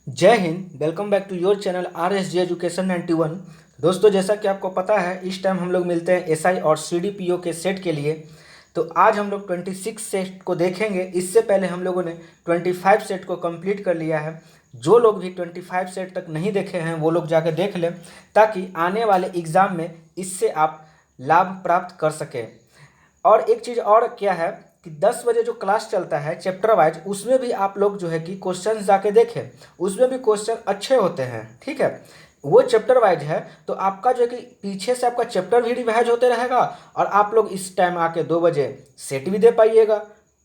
जय हिंद। Welcome back to your channel R S G education 91। दोस्तों, जैसा कि आपको पता है, इस टाइम हम लोग मिलते हैं एसआई और सीडीपीओ के सेट के लिए। तो आज हम लोग 26 सेट को देखेंगे। इससे पहले हम लोगों ने 25 सेट को कंप्लीट कर लिया है। जो लोग भी 25 सेट तक नहीं देखे हैं वो लोग जाकर देख लें, ताकि आने वाले एग्ज़ाम में इससे आप लाभ प्राप्त कर सकें। और एक चीज़ और क्या है कि 10 बजे जो क्लास चलता है चैप्टर वाइज, उसमें भी आप लोग जो है कि क्वेश्चन जाके देखें। उसमें भी क्वेश्चन अच्छे होते हैं, ठीक है। वो चैप्टर वाइज है, तो आपका जो है कि पीछे से आपका चैप्टर भी रिवाइज होते रहेगा और आप लोग इस टाइम आके 2 बजे सेट भी दे पाइएगा।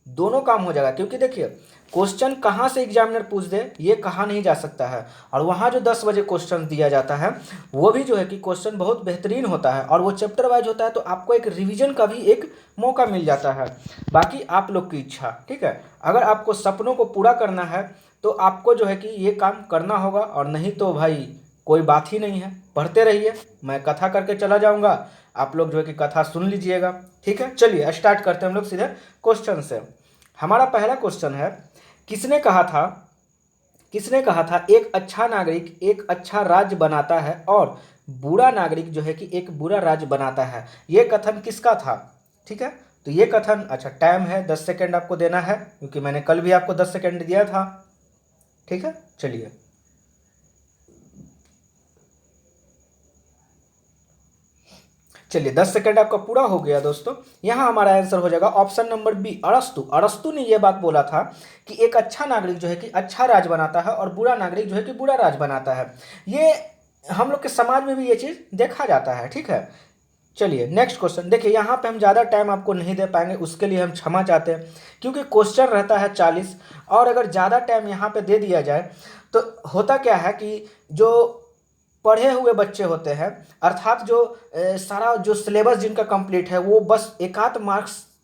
दोनों काम हो जाएगा, क्योंकि देखिए, क्वेश्चन कहाँ से एग्जामिनर पूछ दे ये कहा नहीं जा सकता है। और वहाँ जो 10 बजे क्वेश्चन दिया जाता है वो भी जो है कि क्वेश्चन बहुत बेहतरीन होता है और वो चैप्टर वाइज होता है, तो आपको एक रिवीजन का भी एक मौका मिल जाता है। बाकी आप लोग की इच्छा, ठीक है। अगर आपको सपनों को पूरा करना है तो आपको जो है कि ये काम करना होगा, और नहीं तो भाई कोई बात ही नहीं है। पढ़ते रहिए, मैं कथा करके चला जाऊंगा, आप लोग जो है कि कथा सुन लीजिएगा, ठीक है। चलिए स्टार्ट करते हैं हम लोग सीधे क्वेश्चन से। हमारा पहला क्वेश्चन है, किसने कहा था एक अच्छा नागरिक एक अच्छा राज्य बनाता है और बुरा नागरिक जो है कि एक बुरा राज्य बनाता है। ये कथन किसका था, ठीक है। तो ये कथन, अच्छा टाइम है 10 सेकेंड आपको देना है, क्योंकि मैंने कल भी आपको 10 सेकेंड दिया था, ठीक है। चलिए, चलिए 10 सेकंड आपका पूरा हो गया दोस्तों। यहाँ हमारा आंसर हो जाएगा ऑप्शन नंबर बी, अरस्तु। अरस्तु ने यह बात बोला था कि एक अच्छा नागरिक जो है कि अच्छा राज बनाता है और बुरा नागरिक जो है कि बुरा राज बनाता है। ये हम लोग के समाज में भी ये चीज़ देखा जाता है, ठीक है। चलिए नेक्स्ट क्वेश्चन देखिए। यहाँ पे हम ज़्यादा टाइम आपको नहीं दे पाएंगे, उसके लिए हम क्षमा चाहते हैं, क्योंकि क्वेश्चन रहता है 40, और अगर ज़्यादा टाइम यहाँ पे दे दिया जाए तो होता क्या है कि जो पढ़े हुए बच्चे होते हैं, अर्थात जो सारा जो सिलेबस जिनका कंप्लीट है, वो बस एक आध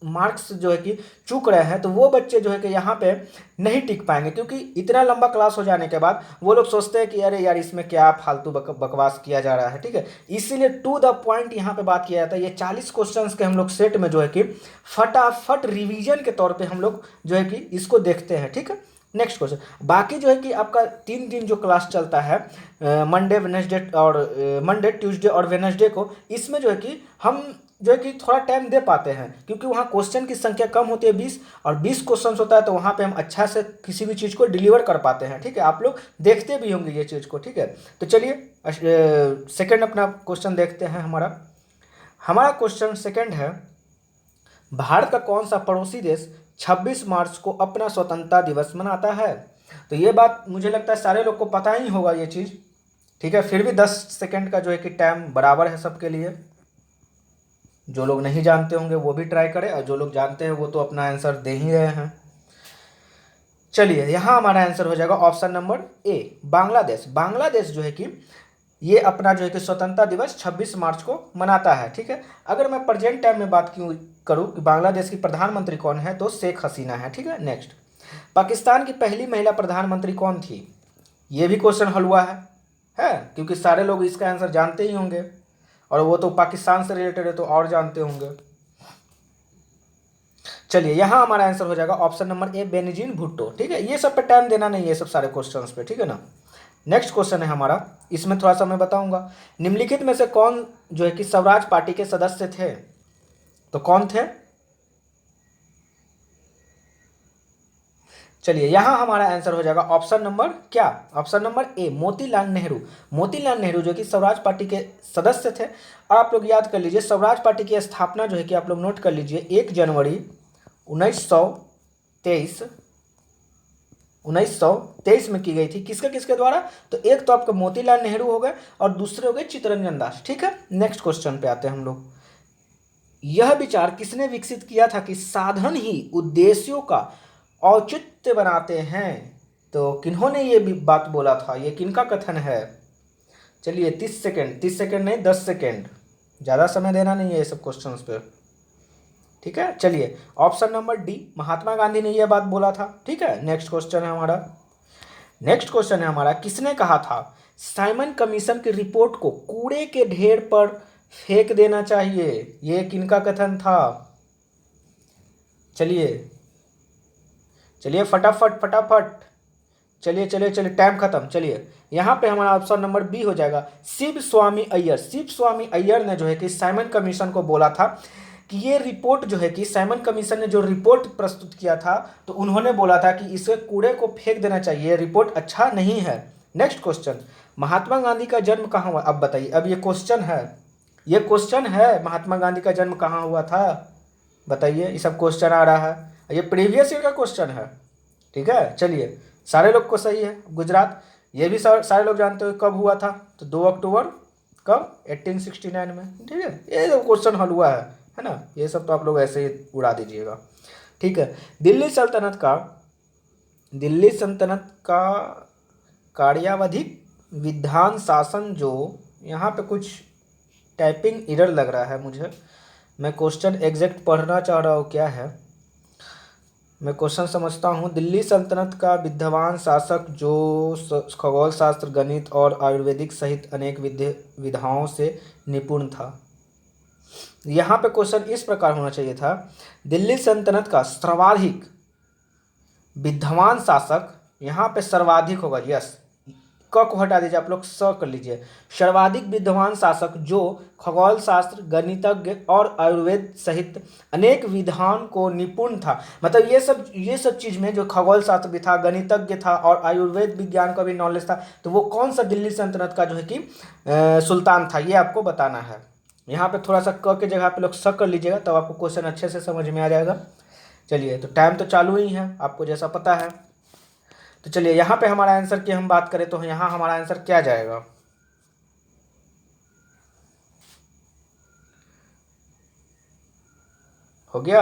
मार्क्स जो है कि चूक रहे हैं, तो वो बच्चे जो है कि यहाँ पे नहीं टिक पाएंगे, क्योंकि इतना लंबा क्लास हो जाने के बाद वो लोग सोचते हैं कि अरे यार इसमें क्या फालतू बकवास किया जा रहा है, ठीक है। इसीलिए टू द पॉइंट यहाँ पे बात किया जाता है। ये 40 क्वेश्चंस के हम लोग सेट में जो है कि फटाफट रिवीजन के तौर पे हम लोग जो है कि इसको देखते हैं, ठीक है। नेक्स्ट क्वेश्चन, बाकी जो है कि आपका 3 दिन जो क्लास चलता है, मंडे वेडनेसडे और मंडे ट्यूसडे और वेडनेसडे को, इसमें जो है कि हम जो है कि थोड़ा टाइम दे पाते हैं, क्योंकि वहाँ क्वेश्चन की संख्या कम होती है 20, और 20 क्वेश्चन होता है, तो वहाँ पे हम अच्छा से किसी भी चीज़ को डिलीवर कर पाते हैं, ठीक है। आप लोग देखते भी होंगे ये चीज़ को, ठीक है। तो चलिए सेकंड अपना क्वेश्चन देखते हैं। हमारा हमारा क्वेश्चन सेकंड है, भारत का कौन सा पड़ोसी देश 26 मार्च को अपना स्वतंत्रता दिवस मनाता है। तो ये बात मुझे लगता है सारे लोग को पता ही होगा ये चीज़, ठीक है। फिर भी 10 सेकंड का जो है कि टाइम बराबर है सबके लिए। जो लोग नहीं जानते होंगे वो भी ट्राई करें, और जो लोग जानते हैं वो तो अपना आंसर दे ही रहे हैं। चलिए, यहाँ हमारा आंसर हो जाएगा option number A, Bangladesh. Bangladesh जो है कि ये अपना जो है कि स्वतंत्रता दिवस 26 मार्च को मनाता है, ठीक है। अगर मैं प्रेजेंट टाइम में बात क्यों करूँ कि बांग्लादेश की प्रधानमंत्री कौन है, तो शेख हसीना है, ठीक है। नेक्स्ट, पाकिस्तान की पहली महिला प्रधानमंत्री कौन थी। ये भी क्वेश्चन हलवा है, क्योंकि सारे लोग इसका आंसर जानते ही होंगे, और वो तो पाकिस्तान से रिलेटेड है तो और जानते होंगे। चलिए, यहाँ हमारा आंसर हो जाएगा option number A, Benazir Bhutto, ठीक है। ये सब पे टाइम देना नहीं है, सब सारे क्वेश्चंस पे, ठीक है ना। नेक्स्ट क्वेश्चन है हमारा, इसमें थोड़ा सा मैं बताऊंगा, निम्नलिखित में से कौन जो है कि स्वराज पार्टी के सदस्य थे। तो कौन थे, चलिए यहाँ हमारा आंसर हो जाएगा ऑप्शन नंबर क्या, option number A, Motilal Nehru. Motilal Nehru जो कि स्वराज पार्टी के सदस्य थे। और आप लोग याद कर लीजिए, स्वराज पार्टी की स्थापना जो है कि आप लोग नोट कर लीजिए 1 जनवरी 1923 1923 में की गई थी। किसके किसके द्वारा, तो एक तो आपका मोतीलाल नेहरू हो गए और दूसरे हो गए चित्तरंजन दास, ठीक है। नेक्स्ट क्वेश्चन पे आते हैं हम लोग। यह विचार किसने विकसित किया था कि साधन ही उद्देश्यों का औचित्य बनाते हैं। तो किन्होंने ये भी बात बोला था, ये किनका कथन है। चलिए 30 सेकेंड, 30 सेकेंड नहीं 10 सेकेंड, ज़्यादा समय देना नहीं है ये सब क्वेश्चंस पे, ठीक है। चलिए option number D, Mahatma Gandhi ने यह बात बोला था, ठीक है। नेक्स्ट क्वेश्चन है हमारा, किसने कहा था साइमन कमीशन की रिपोर्ट को कूड़े के ढेर पर फेंक देना चाहिए। ये किनका कथन था। चलिए चलिए फटाफट फटाफट, चलिए चलिए चलिए, टाइम खत्म। चलिए यहाँ पे हमारा ऑप्शन नंबर बी हो जाएगा, शिव स्वामी अय्यर। शिव स्वामी अय्यर ने जो है कि साइमन कमीशन को बोला था कि ये रिपोर्ट जो है कि साइमन कमीशन ने जो रिपोर्ट प्रस्तुत किया था, तो उन्होंने बोला था कि इसे कूड़े को फेंक देना चाहिए, रिपोर्ट अच्छा नहीं है। नेक्स्ट क्वेश्चन, महात्मा गांधी का जन्म कहाँ हुआ? अब बताइए, अब ये क्वेश्चन है, ये क्वेश्चन है, महात्मा गांधी का जन्म कहाँ हुआ था बताइए। ये सब क्वेश्चन आ रहा है, ये प्रीवियस ईयर का क्वेश्चन है, ठीक है। चलिए, सारे लोग को सही है, गुजरात। ये भी सारे लोग जानते हो कब हुआ था, तो 2 अक्टूबर कब, 1869 में, ठीक है। ये जो क्वेश्चन हल हुआ है ना, ये सब तो आप लोग ऐसे ही उड़ा दीजिएगा, ठीक है। दिल्ली सल्तनत का कार्यावधिक विधान शासन, जो यहाँ पे कुछ टाइपिंग एरर लग रहा है मुझे, मैं क्वेश्चन एग्जैक्ट पढ़ना चाह रहा हूँ, क्या है, मैं क्वेश्चन समझता हूँ। दिल्ली सल्तनत का विद्वान शासक जो खगोल शास्त्र, गणित और आयुर्वेदिक सहित अनेक विधाओं से निपुण था। यहाँ पे क्वेश्चन इस प्रकार होना चाहिए था, दिल्ली सल्तनत का सर्वाधिक विद्वान शासक, यहाँ पे सर्वाधिक होगा, यस, क को हटा दीजिए, आप लोग स कर लीजिए। सर्वाधिक विद्वान शासक जो खगोल शास्त्र, गणितज्ञ और आयुर्वेद सहित अनेक विधान को निपुण था। मतलब ये सब चीज में जो खगोल शास्त्र भी था, गणितज्ञ था और आयुर्वेद विज्ञान का भी नॉलेज था, तो वो कौन सा दिल्ली सल्तनत का जो है कि सुल्तान था, ये आपको बताना है। यहाँ पे थोड़ा सा क के जगह पे लोग स कर लीजिएगा, तब आपको क्वेश्चन अच्छे से समझ में आ जाएगा। चलिए, तो टाइम तो चालू ही है, आपको जैसा पता है। तो चलिए, यहाँ पे हमारा आंसर की हम बात करें तो यहाँ हमारा आंसर क्या जाएगा, हो गया।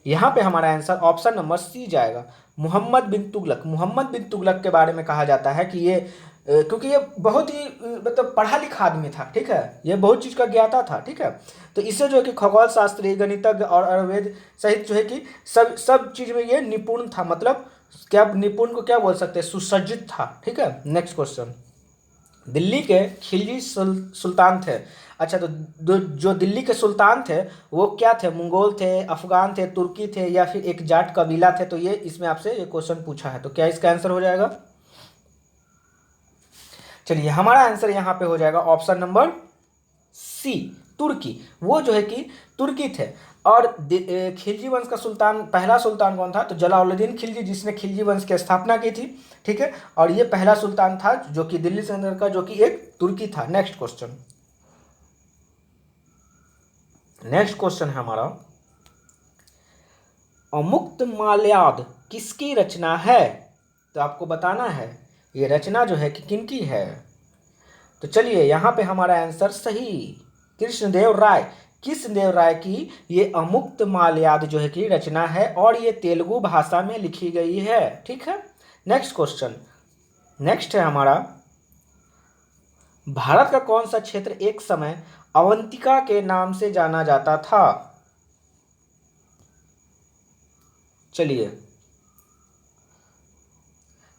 यहाँ पे हमारा आंसर ऑप्शन नंबर सी जाएगा, मोहम्मद बिन तुगलक। मोहम्मद बिन तुगलक के बारे में कहा जाता है कि ये क्योंकि ये बहुत ही मतलब पढ़ा लिखा आदमी था, ठीक है, ये बहुत चीज़ का ज्ञाता था, ठीक है। तो इससे जो है कि खगोल शास्त्री, गणितज्ञ और आयुर्वेद सहित जो है कि सब चीज़ में ये निपुण था। मतलब क्या, निपुण को क्या बोल सकते हैं, सुसज्जित था, ठीक है। नेक्स्ट क्वेश्चन, दिल्ली के खिलजी सुल्तान थे। अच्छा, तो जो दिल्ली के सुल्तान थे वो क्या थे, मंगोल थे, अफगान थे, तुर्की थे, या फिर एक जाट कबीला थे? तो ये इसमें आपसे ये क्वेश्चन पूछा है, तो क्या इसका आंसर हो जाएगा? चलिए, हमारा आंसर यहाँ पे हो जाएगा ऑप्शन नंबर सी, तुर्की। वो जो है कि तुर्की थे। और खिलजी वंश का सुल्तान, पहला सुल्तान कौन था, तो जलालुद्दीन खिलजी, जिसने खिलजी वंश की स्थापना की थी, ठीक है। और ये पहला सुल्तान था जो कि दिल्ली सल्तनत का, जो कि एक तुर्की था। नेक्स्ट क्वेश्चन है हमारा, अमुक्तमाल्याद किसकी रचना है? तो आपको बताना है ये रचना जो है कि किनकी है। तो चलिए, यहाँ पे हमारा आंसर सही, कृष्णदेव राय। कृष्णदेव राय की ये अमुक्तमाल्याद जो है कि रचना है, और ये तेलुगु भाषा में लिखी गई है, ठीक है। नेक्स्ट क्वेश्चन, नेक्स्ट है हमारा, भारत का कौन सा क्षेत्र एक समय अवंतिका के नाम से जाना जाता था? चलिए,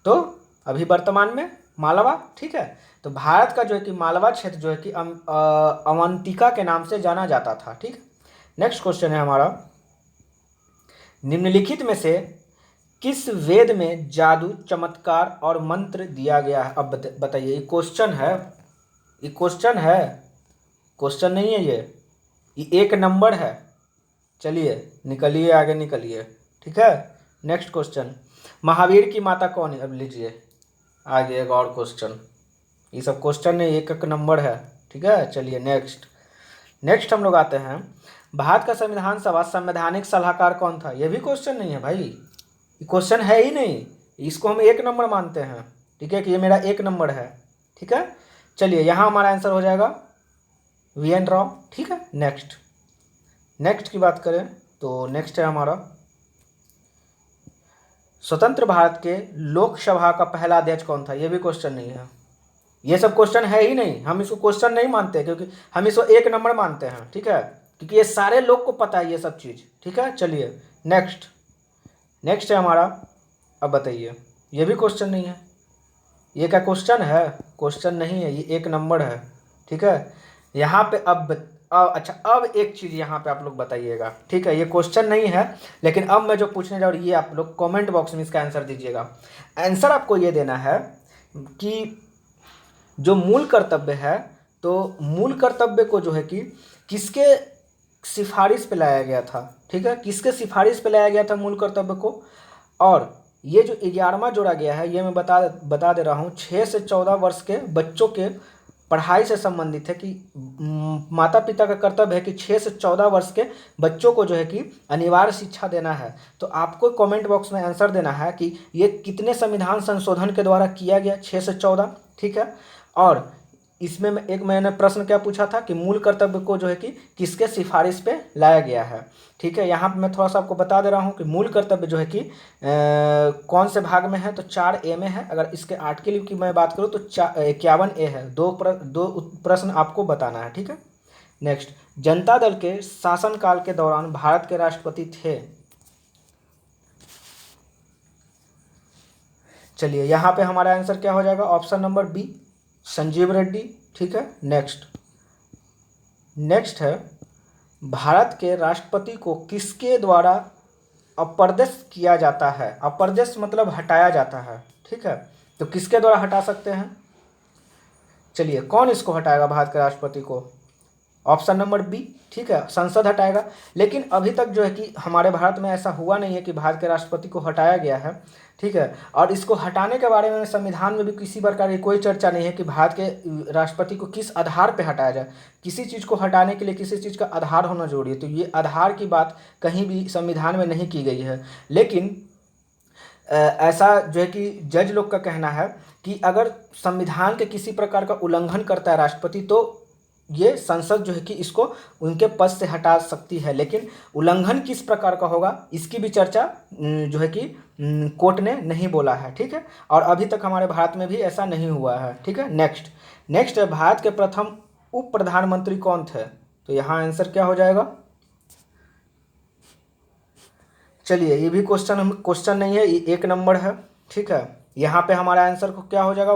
तो अभी वर्तमान में मालवा, ठीक है। तो भारत का जो है कि मालवा क्षेत्र जो है कि अवंतिका के नाम से जाना जाता था, ठीक है। नेक्स्ट क्वेश्चन है हमारा, निम्नलिखित में से किस वेद में जादू, चमत्कार और मंत्र दिया गया है? अब बताइए, ये क्वेश्चन है, ये क्वेश्चन है, क्वेश्चन नहीं है ये एक नंबर है। चलिए, निकलिए आगे, निकलिए, ठीक है। नेक्स्ट क्वेश्चन, महावीर की माता कौन है? अब लीजिए आगे एक और क्वेश्चन, ये सब क्वेश्चन नहीं, एक नंबर है, ठीक है। चलिए, नेक्स्ट हम लोग आते हैं, भारत का संविधान सभा संवैधानिक सलाहकार कौन था? ये भी क्वेश्चन नहीं है भाई, ये क्वेश्चन है ही नहीं, इसको हम एक नंबर मानते हैं, ठीक है, कि ये मेरा एक नंबर है, ठीक है। चलिए, यहाँ हमारा आंसर हो जाएगा VN राव, ठीक है। नेक्स्ट की बात करें तो नेक्स्ट है हमारा, स्वतंत्र भारत के लोकसभा का पहला अध्यक्ष कौन था? ये भी क्वेश्चन नहीं है, ये सब क्वेश्चन है ही नहीं, हम इसको क्वेश्चन नहीं मानते, क्योंकि हम इसको एक नंबर मानते हैं, ठीक है, क्योंकि ये सारे लोग को पता है ये सब चीज़, ठीक है। चलिए, नेक्स्ट है हमारा, अब बताइए, ये भी क्वेश्चन नहीं है, ये क्या क्वेश्चन है? क्वेश्चन नहीं है, ये एक नंबर है, ठीक है। यहाँ पे अब अच्छा, अब एक चीज़ यहाँ पे आप लोग बताइएगा, ठीक है, ये क्वेश्चन नहीं है, लेकिन अब मैं जो पूछने जा रहा हूँ ये आप लोग कमेंट बॉक्स में इसका आंसर दीजिएगा। आंसर आपको ये देना है कि जो मूल कर्तव्य है, तो मूल कर्तव्य को जो है कि किसके सिफारिश पे लाया गया था, ठीक है, किसके सिफारिश पे लाया गया था मूल कर्तव्य को। और ये जो 11वां जोड़ा गया है ये मैं बता दे रहा हूँ 6 से 14 वर्ष के बच्चों के पढ़ाई से संबंधित है कि माता पिता का कर्तव्य है कि 6 से 14 वर्ष के बच्चों को जो है कि अनिवार्य शिक्षा देना है। तो आपको कमेंट बॉक्स में आंसर देना है कि ये कितने संविधान संशोधन के द्वारा किया गया, 6 से 14, ठीक है। और इसमें मैंने प्रश्न क्या पूछा था कि मूल कर्तव्य को जो है कि किसके सिफारिश पे लाया गया है, ठीक है। यहाँ पे मैं थोड़ा सा आपको बता दे रहा हूँ कि मूल कर्तव्य जो है कि कौन से भाग में है, तो 4A में है। अगर इसके आर्टिकल की मैं बात करूँ तो 51A है। दो प्रश्न आपको बताना है, ठीक है। नेक्स्ट, जनता दल के शासनकाल के दौरान भारत के राष्ट्रपति थे। चलिए यहाँ पे हमारा आंसर क्या हो जाएगा, option number B, Sanjeev Reddy, ठीक है। नेक्स्ट है, भारत के राष्ट्रपति को किसके द्वारा अपर्दश किया जाता है। अपर्दश मतलब हटाया जाता है, ठीक है। तो किसके द्वारा हटा सकते हैं, चलिए कौन इसको हटाएगा भारत के राष्ट्रपति को, ऑप्शन नंबर बी, ठीक है, संसद हटाएगा। लेकिन अभी तक जो है कि हमारे भारत में ऐसा हुआ नहीं है कि भारत के राष्ट्रपति को हटाया गया है, ठीक है। और इसको हटाने के बारे में संविधान में भी किसी प्रकार की कोई चर्चा नहीं है कि भारत के राष्ट्रपति को किस आधार पर हटाया जाए। किसी चीज़ को हटाने के लिए किसी चीज़ का आधार होना जरूरी है, तो ये आधार की बात कहीं भी संविधान में नहीं की गई है। लेकिन ऐसा जो है कि जज लोग का कहना है कि अगर संविधान के किसी प्रकार का उल्लंघन करता है राष्ट्रपति तो ये संसद जो है कि इसको उनके पद से हटा सकती है। लेकिन उल्लंघन किस प्रकार का होगा इसकी भी चर्चा जो है कि कोर्ट ने नहीं बोला है, ठीक है। और अभी तक हमारे भारत में भी ऐसा नहीं हुआ है, ठीक है। नेक्स्ट है, भारत के प्रथम उप प्रधानमंत्री कौन थे। तो यहाँ आंसर क्या हो जाएगा, चलिए ये भी क्वेश्चन नहीं है, ये 1 नंबर है, ठीक है। यहाँ पे हमारा आंसर को क्या हो जाएगा,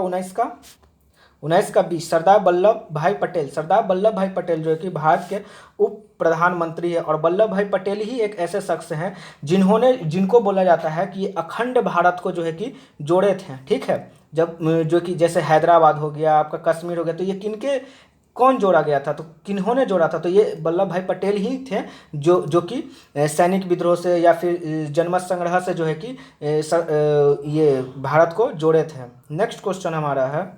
19 का 20, सरदार वल्लभ भाई पटेल। सरदार वल्लभ भाई पटेल जो है कि भारत के उप प्रधानमंत्री है। और वल्लभ भाई पटेल ही एक ऐसे शख्स हैं जिनको बोला जाता है कि ये अखंड भारत को जो है कि जोड़े थे, ठीक है। जब जो कि जैसे हैदराबाद हो गया, आपका कश्मीर हो गया, तो ये कौन जोड़ा गया था, तो किन्होंने जोड़ा था, तो ये वल्लभ भाई पटेल ही थे जो कि सैनिक विद्रोह से या फिर जनमत संग्रह से जो है कि ये भारत को जोड़े थे। नेक्स्ट क्वेश्चन हमारा है,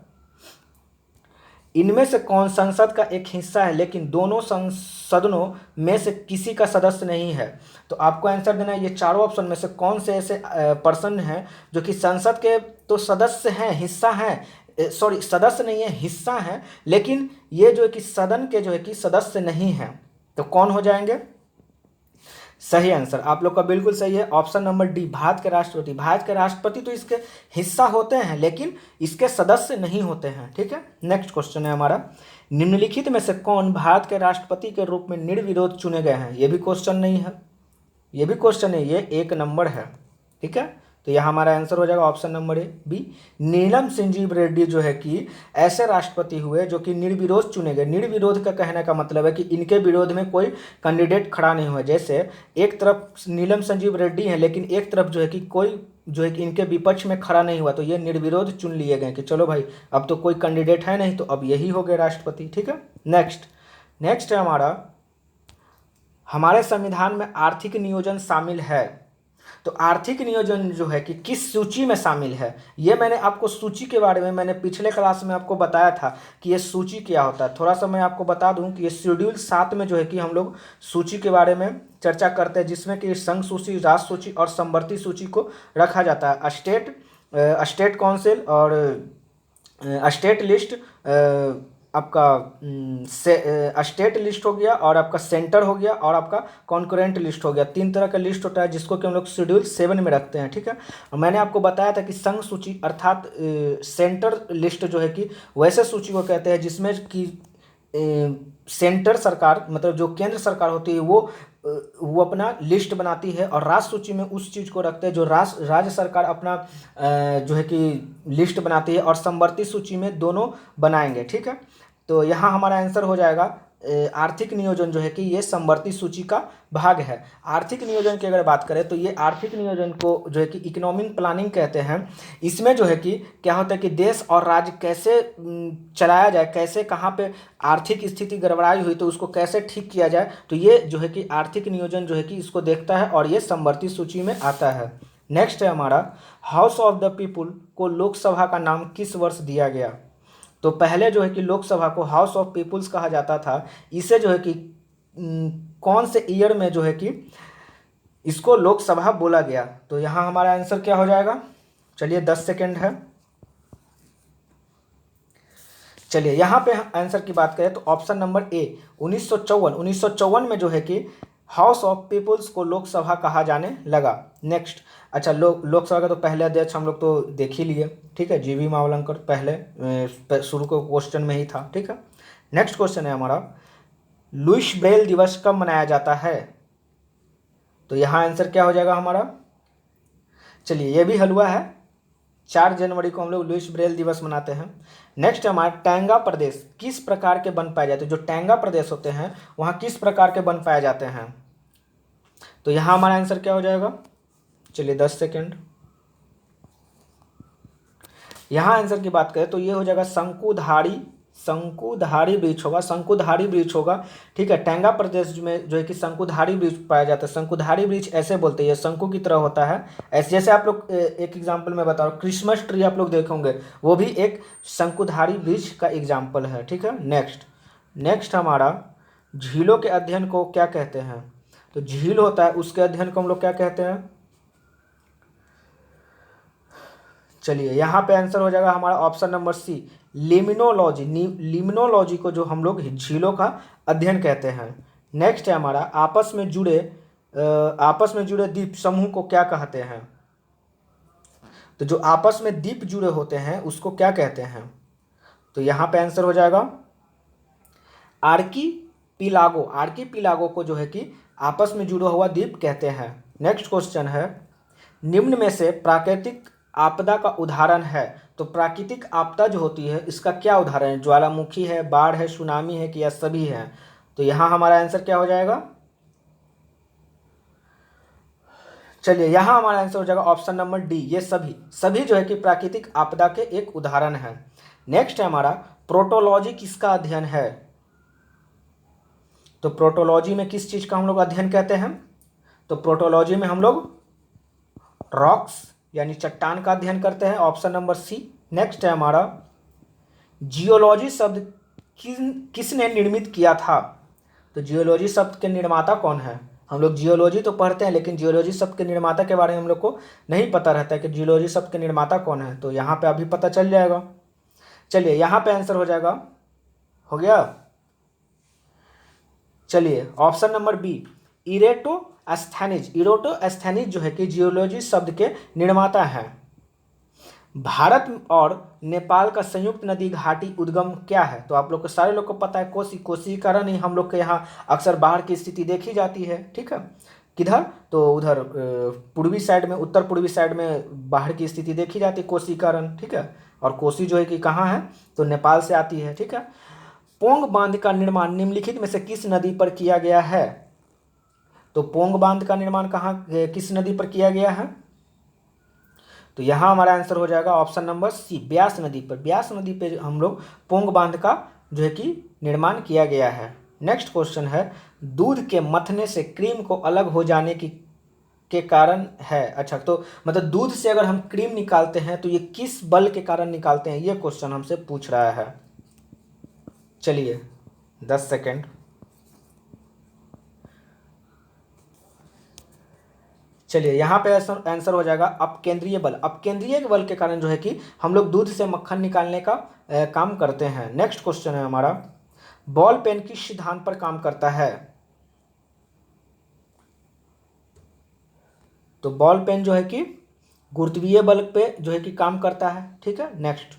इनमें से कौन संसद का एक हिस्सा है लेकिन दोनों सदनों में से किसी का सदस्य नहीं है। तो आपको आंसर देना है ये चारों ऑप्शन में से कौन से ऐसे पर्सन हैं जो कि संसद के तो सदस्य हैं, हिस्सा हैं, सॉरी सदस्य नहीं है, हिस्सा हैं, लेकिन ये जो है कि सदन के जो है कि सदस्य नहीं हैं। तो कौन हो जाएंगे, सही आंसर आप लोग का बिल्कुल सही है, ऑप्शन नंबर डी, भारत के राष्ट्रपति। भारत के राष्ट्रपति तो इसके हिस्सा होते हैं लेकिन इसके सदस्य नहीं होते हैं, ठीक है। नेक्स्ट क्वेश्चन है हमारा, निम्नलिखित में से कौन भारत के राष्ट्रपति के रूप में निर्विरोध चुने गए हैं। ये भी क्वेश्चन नहीं है, ये 1 नंबर है, ठीक है। तो यह हमारा आंसर हो जाएगा ऑप्शन नंबर ए, बी, नीलम संजीव रेड्डी जो है कि ऐसे राष्ट्रपति हुए जो कि निर्विरोध चुने गए। निर्विरोध का कहने का मतलब है कि इनके विरोध में कोई कैंडिडेट खड़ा नहीं हुआ। जैसे एक तरफ नीलम संजीव रेड्डी हैं लेकिन एक तरफ जो है कि कोई जो है कि इनके विपक्ष में खड़ा नहीं हुआ, तो ये निर्विरोध चुन लिए गए कि चलो भाई अब तो कोई कैंडिडेट है नहीं, तो अब यही हो गए राष्ट्रपति, ठीक है। नेक्स्ट है हमारे संविधान में आर्थिक नियोजन शामिल है। तो आर्थिक नियोजन जो है कि किस सूची में शामिल है, ये मैंने आपको सूची के बारे में मैंने पिछले क्लास में आपको बताया था कि ये सूची क्या होता है। थोड़ा सा मैं आपको बता दूं कि ये शेड्यूल 7 में जो है कि हम लोग सूची के बारे में चर्चा करते हैं, जिसमें कि संघ सूची, राज्य सूची और समवर्ती सूची को रखा जाता है। स्टेट काउंसिल और स्टेट लिस्ट, आपका स्टेट लिस्ट हो गया और आपका सेंटर हो गया और आपका कॉन्करेंट लिस्ट हो गया। 3 तरह का लिस्ट होता है जिसको कि हम लोग शेड्यूल 7 में रखते हैं, ठीक है। और मैंने आपको बताया था कि संघ सूची अर्थात सेंटर लिस्ट जो है कि वैसे सूची को कहते हैं जिसमें कि सेंटर सरकार मतलब जो केंद्र सरकार होती है वो अपना लिस्ट बनाती है, और राज्य सूची में उस चीज़ को रखते हैं जो राज्य सरकार अपना जो है कि लिस्ट बनाती है, और समवर्ती सूची में दोनों बनाएंगे, ठीक है। तो यहाँ हमारा आंसर हो जाएगा आर्थिक नियोजन जो है कि ये समवर्ती सूची का भाग है। आर्थिक नियोजन की अगर बात करें तो ये आर्थिक नियोजन को जो है कि इकोनॉमिक प्लानिंग कहते हैं। इसमें जो है कि क्या होता है कि देश और राज्य कैसे चलाया जाए, कैसे कहाँ पे आर्थिक स्थिति गड़बड़ाई हुई तो उसको कैसे ठीक किया जाए, तो ये जो है कि आर्थिक नियोजन जो है कि इसको देखता है और ये समवर्ती सूची में आता है। नेक्स्ट है हमारा, हाउस ऑफ द पीपुल को लोकसभा का नाम किस वर्ष दिया गया? तो पहले जो है कि लोकसभा को हाउस ऑफ पीपुल्स कहा जाता था। इसे जो है कि कौन से ईयर में जो है कि इसको लोकसभा बोला गया? तो यहाँ हमारा आंसर क्या हो जाएगा? चलिए 10 सेकेंड है। चलिए यहाँ पे आंसर की बात करें तो ऑप्शन नंबर ए 1954 में जो है कि हाउस ऑफ पीपुल्स को लोकसभा कहा जाने लगा। नेक्स्ट, अच्छा लोकसभा का तो पहले अध्यक्ष हम लोग तो देख ही लिए, ठीक है, जीवी मावलंकर पहले शुरू को क्वेश्चन में ही था, ठीक है। नेक्स्ट क्वेश्चन है हमारा, लुईस ब्रेल दिवस कब मनाया जाता है? तो यहाँ आंसर क्या हो जाएगा हमारा? चलिए ये भी हलवा है, 4 जनवरी को हम लोग लुईस ब्रेल दिवस मनाते हैं। नेक्स्ट हमारा, टैंगा प्रदेश किस प्रकार के वन पाए जाते हैं? जो टैंगा प्रदेश होते हैं वहाँ किस प्रकार के वन पाए जाते हैं? तो यहाँ हमारा आंसर क्या हो जाएगा? चलिए 10 सेकेंड। यहाँ आंसर की बात करें तो ये हो जाएगा शंकुधारी वृक्ष होगा, शंकुधारी वृक्ष होगा, ठीक है। टैंगा प्रदेश में जो है कि शंकुधारी वृक्ष पाया जाता है। शंकुधारी वृक्ष ऐसे बोलते हैं, ये शंकु की तरह होता है ऐसे। जैसे आप लोग एक एग्जांपल में बता रहा हूँ, क्रिसमस ट्री आप लोग देखोगे वो भी एक शंकुधारी वृक्ष का एग्जाम्पल है, ठीक है। नेक्स्ट हमारा, झीलों के अध्ययन को क्या कहते हैं? तो झील होता है उसके अध्ययन को हम लोग क्या कहते हैं? चलिए यहाँ पे आंसर हो जाएगा हमारा ऑप्शन नंबर सी, लिमिनोलॉजी। लिमिनोलॉजी को जो हम लोग झीलों का अध्ययन कहते हैं। नेक्स्ट है हमारा, आपस में जुड़े द्वीप समूह को क्या कहते हैं? तो जो आपस में द्वीप जुड़े होते हैं उसको क्या कहते हैं? तो यहाँ पे आंसर हो जाएगा आर्कीपिलागो। आर्कीपिलागो को जो है कि आपस में जुड़ा हुआ द्वीप कहते हैं। नेक्स्ट क्वेश्चन है, निम्न में से प्राकृतिक आपदा का उदाहरण है? तो प्राकृतिक आपदा जो होती है इसका क्या उदाहरण है? ज्वालामुखी है, बाढ़ है, सुनामी है कि या सभी है? तो यहाँ हमारा आंसर क्या हो जाएगा? चलिए यहाँ हमारा आंसर हो जाएगा ऑप्शन नंबर डी, ये सभी जो है कि प्राकृतिक आपदा के एक उदाहरण है। नेक्स्ट है हमारा, प्रोटोलॉजी किसका अध्ययन है? तो प्रोटोलॉजी में किस चीज का हम लोग अध्ययन कहते हैं? तो प्रोटोलॉजी में हम लोग रॉक्स यानी चट्टान का अध्ययन करते हैं, ऑप्शन नंबर सी। नेक्स्ट है हमारा, जियोलॉजी शब्द किसने निर्मित किया था? तो जियोलॉजी शब्द के निर्माता कौन है? हम लोग जियोलॉजी तो पढ़ते हैं लेकिन जियोलॉजी शब्द के निर्माता के बारे में हम लोग को नहीं पता रहता है कि जियोलॉजी शब्द के निर्माता कौन है। तो यहाँ पे अभी पता चल जाएगा। चलिए यहाँ पे आंसर हो जाएगा, हो गया। चलिए ऑप्शन नंबर बी, इरेटोस्थेनीज जो है कि जियोलॉजी शब्द के निर्माता हैं। भारत और नेपाल का संयुक्त नदी घाटी उद्गम क्या है? तो आप लोग को सारे लोग को पता है, कोसी के कारण ही हम लोग के यहाँ अक्सर बाढ़ की स्थिति देखी जाती है, ठीक है। किधर? तो उधर पूर्वी साइड में, उत्तर पूर्वी साइड में बाढ़ की स्थिति देखी जाती है कोसी कारण, ठीक है। और कोसी जो है कि कहाँ है? तो नेपाल से आती है, ठीक है। पोंग बांध का निर्माण निम्नलिखित में से किस नदी पर किया गया है? तो पोंग बांध का निर्माण किस नदी पर किया गया है? तो यहाँ हमारा आंसर हो जाएगा ऑप्शन नंबर सी, ब्यास नदी पर। ब्यास नदी पे हम लोग पोंग बांध का जो है कि निर्माण किया गया है। नेक्स्ट क्वेश्चन है, दूध के मथने से क्रीम को अलग हो जाने के कारण है? अच्छा, तो मतलब दूध से अगर हम क्रीम निकालते हैं तो ये किस बल के कारण निकालते हैं, ये क्वेश्चन हमसे पूछ रहा है। चलिए 10 सेकेंड। चलिए यहाँ पे आंसर हो जाएगा अपकेंद्रीय बल। अपकेंद्रीय बल के कारण जो है कि हम लोग दूध से मक्खन निकालने का काम करते हैं। नेक्स्ट क्वेश्चन है हमारा, बॉल पेन किस सिद्धांत पर काम करता है? तो बॉल पेन जो है कि गुरुत्वीय बल पे जो है कि काम करता है, ठीक है। नेक्स्ट,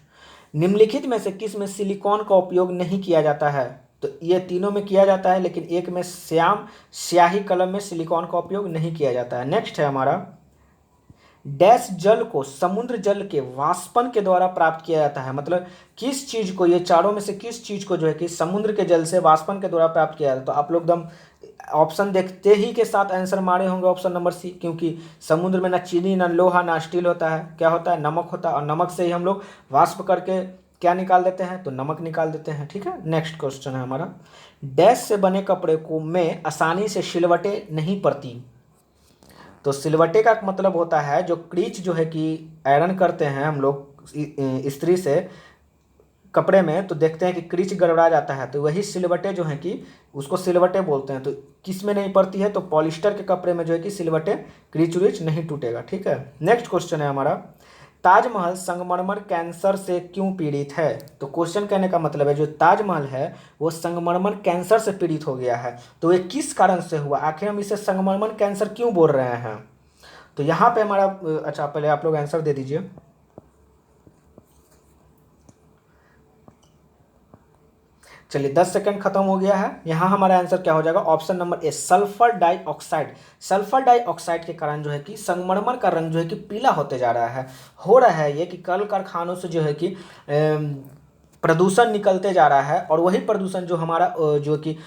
निम्नलिखित में से किस में सिलिकॉन का उपयोग नहीं किया जाता है? तो ये तीनों में किया जाता है लेकिन एक में स्याही कलम में सिलिकॉन का उपयोग नहीं किया जाता है। नेक्स्ट है हमारा, डैश जल को समुद्र जल के वाष्पन के द्वारा प्राप्त किया जाता है। मतलब किस चीज को, ये चारों में से किस चीज को जो है कि समुद्र के जल से वाष्पन के द्वारा प्राप्त किया जाता है। तो आप लोग एकदम ऑप्शन देखते ही के साथ आंसर मारे होंगे ऑप्शन नंबर सी, क्योंकि समुद्र में ना चीनी ना लोहा ना स्टील होता है, क्या होता है, नमक होता है, और नमक से ही हम लोग वाष्प करके क्या निकाल देते हैं, तो नमक निकाल देते हैं। ठीक है, नेक्स्ट क्वेश्चन है हमारा, डैश से बने कपड़े को में आसानी से सिलवटें नहीं पड़ती। तो सिलवटे का मतलब होता है जो क्रीच जो है कि आयरन करते हैं हम लोग इस्त्री से कपड़े में, तो देखते हैं कि क्रीच गड़बड़ा जाता है, तो वही सिलवटे जो हैं कि उसको सिलवटे बोलते हैं। तो किस में नहीं पड़ती है, तो पॉलिस्टर के कपड़े में जो है कि सिलवटे क्रीच उरीच नहीं टूटेगा। ठीक है, नेक्स्ट क्वेश्चन है हमारा, ताजमहल संगमरमर कैंसर से क्यों पीड़ित है। तो क्वेश्चन कहने का मतलब है जो ताजमहल है वो संगमरमर कैंसर से पीड़ित हो गया है, तो ये किस कारण से हुआ, आखिर हम इसे संगमरमर कैंसर क्यों बोल रहे हैं। तो यहाँ पे हमारा, अच्छा पहले आप लोग आंसर दे दीजिए। चलिए 10 सेकंड खत्म हो गया है। यहाँ हमारा आंसर क्या हो जाएगा, option number A sulphur dioxide. Sulphur dioxide के कारण जो है कि संगमरमर का रंग जो है कि पीला होते जा रहा है। हो रहा है ये कि कल कारखानों से जो है कि प्रदूषण निकलते जा रहा है, और वही प्रदूषण जो हमारा जो कि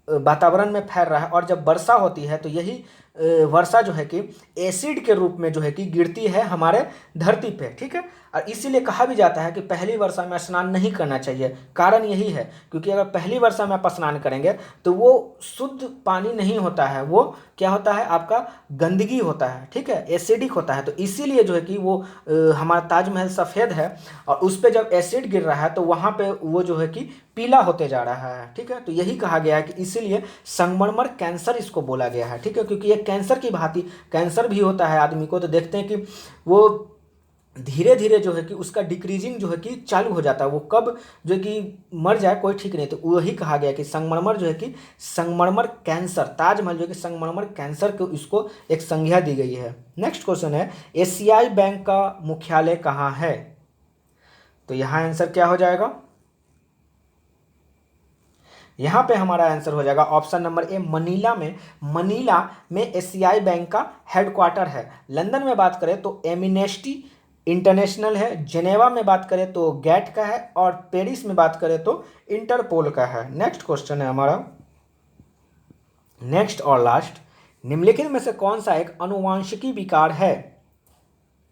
वातावरण में फैल रहा है, और जब वर्षा होती है तो यही वर्षा जो है कि एसिड के रूप में जो है कि गिरती है हमारे धरती पे। ठीक है, और इसीलिए कहा भी जाता है कि पहली वर्षा में स्नान नहीं करना चाहिए। कारण यही है क्योंकि अगर पहली वर्षा में आप स्नान करेंगे तो वो शुद्ध पानी नहीं होता है, वो क्या होता है, आपका गंदगी होता है। ठीक है, एसिडिक होता है। तो इसीलिए जो है कि वो हमारा ताजमहल सफ़ेद है, और उस पर जब एसिड गिर रहा है तो वहाँ पे वो जो है कि पीला होते जा रहा है। ठीक है, तो यही कहा गया है कि इसीलिए संगमरमर कैंसर इसको बोला गया है। ठीक है, क्योंकि ये कैंसर की भांति कैंसर भी होता है आदमी को, तो देखते हैं कि वो धीरे धीरे जो है कि उसका डिक्रीजिंग जो है कि चालू हो जाता है, वो कब जो है कि मर जाए कोई ठीक नहीं। तो वही कहा गया कि संगमरमर जो है कि संगमरमर कैंसर, ताजमहल जो है कि संगमरमर कैंसर को इसको एक संज्ञा दी गई है। नेक्स्ट क्वेश्चन है, एशियाई बैंक का मुख्यालय कहाँ है। तो यहाँ आंसर क्या हो जाएगा, यहाँ पे हमारा आंसर हो जाएगा ऑप्शन नंबर ए मनीला में। मनीला में एशियाई बैंक का हेडक्वार्टर है। लंदन में बात करें तो एमिनेस्टी इंटरनेशनल है, जेनेवा में बात करें तो गैट का है, और पेरिस में बात करें तो इंटरपोल का है। नेक्स्ट क्वेश्चन है हमारा, नेक्स्ट और लास्ट, निम्नलिखित में से कौन सा एक अनुवांशिकी विकार है।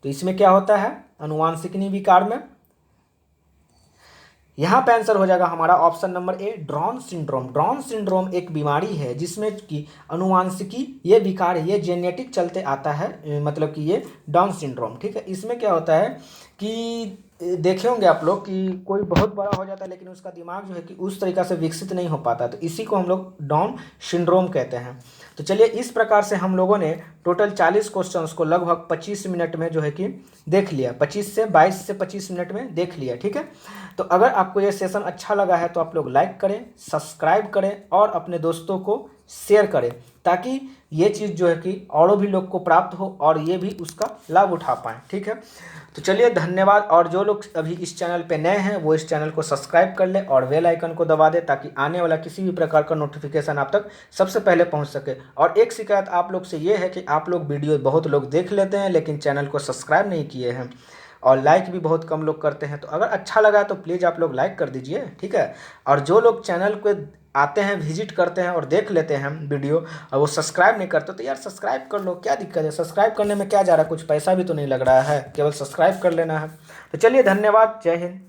तो इसमें क्या होता है अनुवांशिकी विकार में, यहाँ पे आंसर हो जाएगा हमारा option number A down syndrome. Down syndrome एक बीमारी है जिसमें कि अनुवांशिकी ये विकार है, ये जेनेटिक चलते आता है, मतलब कि ये डाउन सिंड्रोम। ठीक है, इसमें क्या होता है कि देखे होंगे आप लोग कि कोई बहुत बड़ा हो जाता है लेकिन उसका दिमाग जो है कि उस तरीक़ा से विकसित नहीं हो पाता, तो इसी को हम लोग डाउन सिंड्रोम कहते हैं। तो चलिए इस प्रकार से हम लोगों ने टोटल 40 क्वेश्चंस को लगभग 25 मिनट में जो है कि देख लिया, 25 से 25 मिनट में देख लिया। ठीक है, तो अगर आपको ये सेशन अच्छा लगा है तो आप लोग लाइक करें, सब्सक्राइब करें और अपने दोस्तों को शेयर करें, ताकि ये चीज़ जो है कि औरों भी लोग को प्राप्त हो और ये भी उसका लाभ उठा पाएँ। ठीक है, तो चलिए धन्यवाद। और जो लोग अभी इस चैनल पे नए हैं वो इस चैनल को सब्सक्राइब कर लें और बेल आइकन को दबा दें, ताकि आने वाला किसी भी प्रकार का नोटिफिकेशन आप तक सबसे पहले पहुंच सके। और एक शिकायत आप लोग से ये है कि आप लोग वीडियो बहुत लोग देख लेते हैं लेकिन चैनल को सब्सक्राइब नहीं किए हैं, और लाइक भी बहुत कम लोग करते हैं। तो अगर अच्छा लगा तो प्लीज़ आप लोग लाइक कर दीजिए। ठीक है, और जो लोग चैनल को आते हैं, विजिट करते हैं और देख लेते हैं वीडियो, और वो सब्सक्राइब नहीं करते, तो यार सब्सक्राइब कर लो, क्या दिक्कत है, सब्सक्राइब करने में क्या जा रहा है, कुछ पैसा भी तो नहीं लग रहा है, केवल सब्सक्राइब कर लेना है। तो चलिए धन्यवाद, जय हिंद।